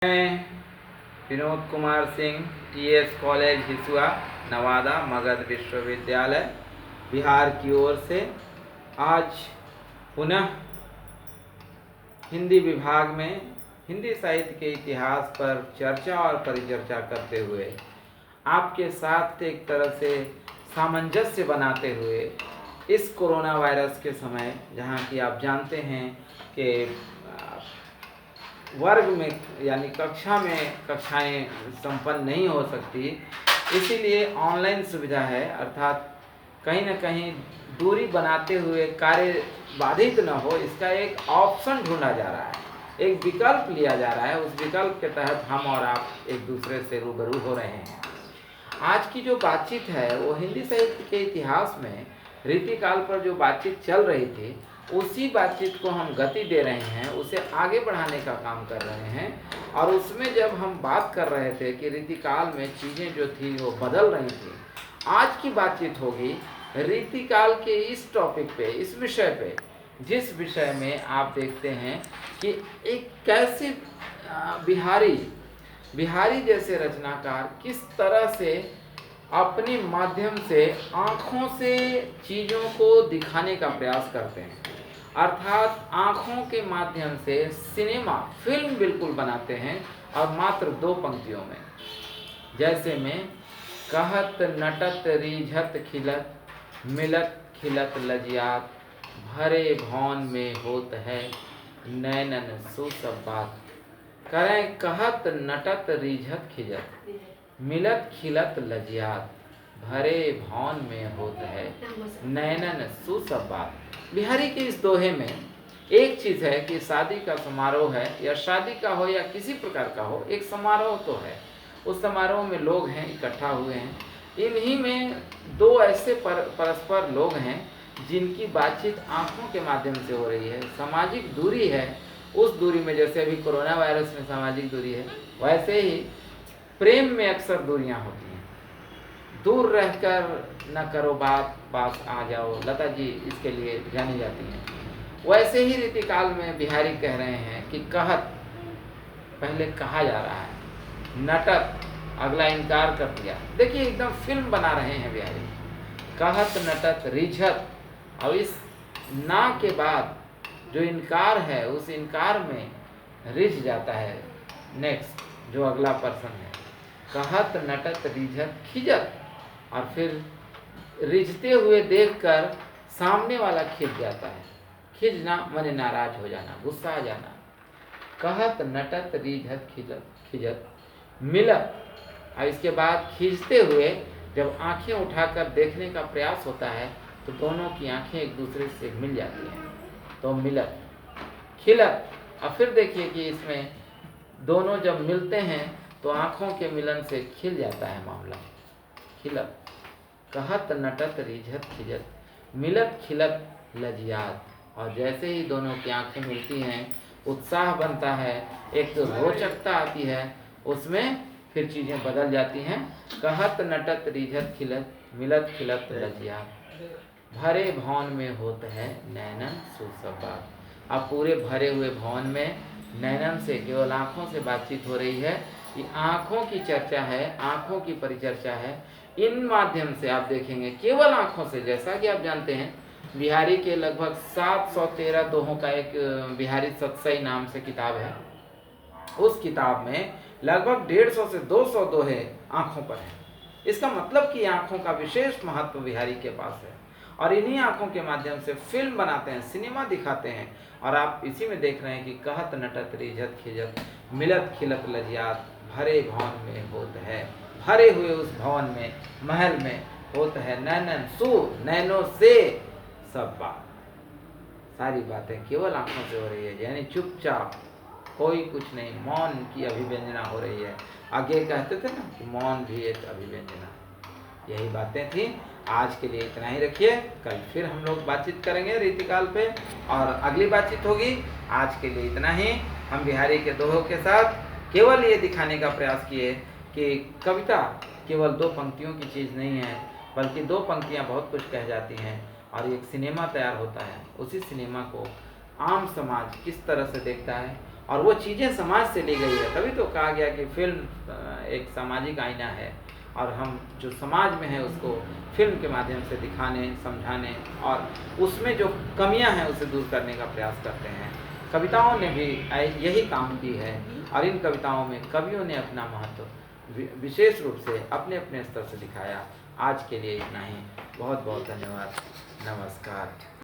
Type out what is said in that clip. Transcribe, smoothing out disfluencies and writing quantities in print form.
मैं Vinod Kumar Singh, TS college Hisua, Nawada Magadh विश्वविद्यालय बिहार की ओर से आज पुनः हिंदी विभाग में हिंदी साहित्य के इतिहास पर चर्चा और परिचर्चा करते हुए आपके साथ एक तरह से सामंजस्य बनाते हुए इस कोरोना वायरस के समय, जहाँ की आप जानते हैं कि वर्ग में यानी कक्षा में कक्षाएं संपन्न नहीं हो सकती, इसीलिए ऑनलाइन सुविधा है, अर्थात कहीं ना कहीं दूरी बनाते हुए कार्य बाधित न हो, इसका एक ऑप्शन ढूंढा जा रहा है, एक विकल्प लिया जा रहा है। उस विकल्प के तहत हम और आप एक दूसरे से रूबरू हो रहे हैं। आज की जो बातचीत है वो हिंदी साहित्य के इतिहास में रीतिकाल पर जो बातचीत चल रही थी, उसी बातचीत को हम गति दे रहे हैं, उसे आगे बढ़ाने का काम कर रहे हैं। और उसमें जब हम बात कर रहे थे कि रीतिकाल में चीज़ें जो थी वो बदल रही थी, आज की बातचीत होगी रीतिकाल के इस टॉपिक पे, इस विषय पे, जिस विषय में आप देखते हैं कि एक कैसे बिहारी जैसे रचनाकार किस तरह से अपने माध्यम से आँखों से चीज़ों को दिखाने का प्रयास करते हैं, अर्थात आँखों के माध्यम से सिनेमा फिल्म बिल्कुल बनाते हैं। और मात्र 2 पंक्तियों में, जैसे में कहत नटत रीझत खिलत, मिलत खिलत लजियात, भरे भौन में होत है नैनन सो सब बात। करें कहत नटत रीझत खिलत, मिलत खिलत लजियात, भरे भौन में होत है नैनन सो सब बात। बिहारी के इस दोहे में एक चीज़ है कि शादी का समारोह है, या शादी का हो या किसी प्रकार का हो, एक समारोह तो है। उस समारोह में लोग हैं, इकट्ठा हुए हैं। इन्हीं में 2 ऐसे परस्पर लोग हैं जिनकी बातचीत आँखों के माध्यम से हो रही है। सामाजिक दूरी है, उस दूरी में जैसे अभी कोरोना वायरस में सामाजिक दूरी है, वैसे ही प्रेम में अक्सर दूरियां होती हैं। दूर रहकर न करो बात, पास आ जाओ, लता जी इसके लिए जानी जाती हैं। वैसे ही रीतिकाल में बिहारी कह रहे हैं कि कहत पहले कहा जा रहा है, नटत अगला इनकार कर दिया। देखिए एकदम फिल्म बना रहे हैं बिहारी। कहत नटत रिझत, और इस ना के बाद जो इनकार है, उस इनकार में रिझ जाता है नेक्स्ट जो अगला पर्सन है। कहत नटत रिझत खिजत, और फिर रिझते हुए देखकर सामने वाला खिज जाता है। खिजना माने नाराज हो जाना, गुस्सा आ जाना। कहत नटत रिझत खिजत मिलत, और इसके बाद खींचते हुए जब आंखें उठाकर देखने का प्रयास होता है तो दोनों की आंखें एक दूसरे से मिल जाती हैं, तो मिलत खिलत। और फिर देखिए कि इसमें दोनों जब मिलते हैं तो आँखों के मिलन से खिल जाता है मामला। खिलत कहत नटत रिझत खिजत, मिलत खिलत लजियात, और जैसे ही दोनों की आंखें मिलती हैं उत्साह बनता है, एक तो रोचकता आती है, उसमें फिर चीज़ें बदल जाती हैं। कहत नटत रिझत खिलत, मिलत खिलत लजियात, भरे भवन में होत है नैनन सुसबात। अब पूरे भरे हुए भवन में नैनन से, केवल आँखों से बातचीत हो रही है। ये आँखों की चर्चा है, आँखों की परिचर्चा है। इन माध्यम से आप देखेंगे केवल आँखों से, जैसा कि आप जानते हैं बिहारी के लगभग 713 दोहों का एक बिहारी सतसई नाम से किताब है। उस किताब में लगभग 150 से 200 दोहे आँखों पर हैं। इसका मतलब कि आँखों का विशेष महत्व बिहारी के पास है, और इन्हीं आँखों के माध्यम से फिल्म बनाते हैं, सिनेमा दिखाते हैं। और आप इसी में देख रहे हैं कि कहत नटत रिझत खिजत, मिलत खिलत लजियात, भरे भवन में होत है, भरे हुए उस भवन में, महल में होत है नैनन सु, नैनों से सब बात। सारी बातें केवल आँखों से हो रही है, यानी चुपचाप, कोई कुछ नहीं, मौन की अभिव्यंजना हो रही है। आगे कहते थे ना कि मौन भी एक अभिव्यंजना। यही बातें थी। आज के लिए इतना ही रखिए, कल फिर हम लोग बातचीत करेंगे रीतिकाल पे, और अगली बातचीत होगी। आज के लिए इतना ही। हम बिहारी के दोहों के साथ केवल ये दिखाने का प्रयास किए कि कविता केवल 2 पंक्तियों की चीज़ नहीं है, बल्कि 2 पंक्तियाँ बहुत कुछ कह जाती हैं, और एक सिनेमा तैयार होता है। उसी सिनेमा को आम समाज किस तरह से देखता है और वो चीज़ें समाज से ली गई है। तभी तो कहा गया कि फिल्म एक सामाजिक आईना है, और हम जो समाज में है उसको फिल्म के माध्यम से दिखाने, समझाने और उसमें जो कमियां हैं उसे दूर करने का प्रयास करते हैं। कविताओं ने भी यही काम की है, और इन कविताओं में कवियों ने अपना महत्व विशेष रूप से अपने अपने स्तर से दिखाया। आज के लिए इतना ही। बहुत बहुत धन्यवाद। नमस्कार।